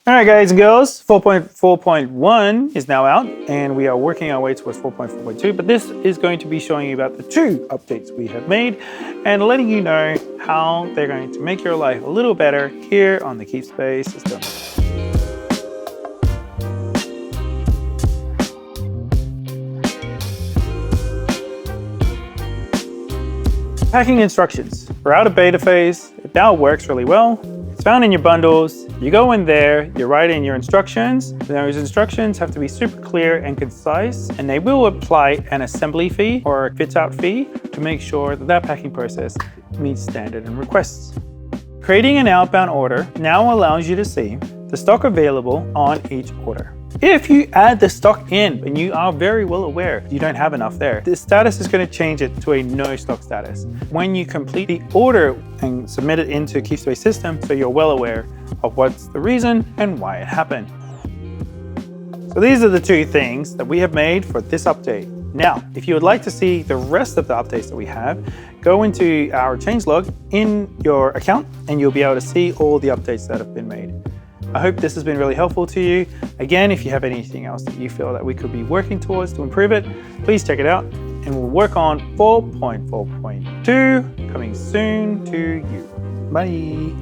All right, guys and girls, 4.4.1 is now out, and we are working our way towards 4.4.2, but this is going to be showing you about the 2 updates we have made and letting you know how they're going to make your life a little better here on the KeepSpace system. Packing instructions. We're out of beta phase. It now works really well. It's found in your bundles. You go in there, you write in your instructions. Those instructions have to be super clear and concise, and they will apply an assembly fee or a fit-out fee to make sure that that packing process meets standard and requests. Creating an outbound order now allows you to see the stock available on each order. If you add the stock in and you are very well aware you don't have enough there, the status is going to change it to a no stock status. When you complete the order and submit it into KeepSpace system, so you're well aware of what's the reason and why it happened. So these are the 2 things that we have made for this update. Now, if you would like to see the rest of the updates that we have, go into our changelog in your account and you'll be able to see all the updates that have been made. I hope this has been really helpful to you. Again, if you have anything else that you feel that we could be working towards to improve it, please check it out, and we'll work on 4.4.2 coming soon to you. Bye.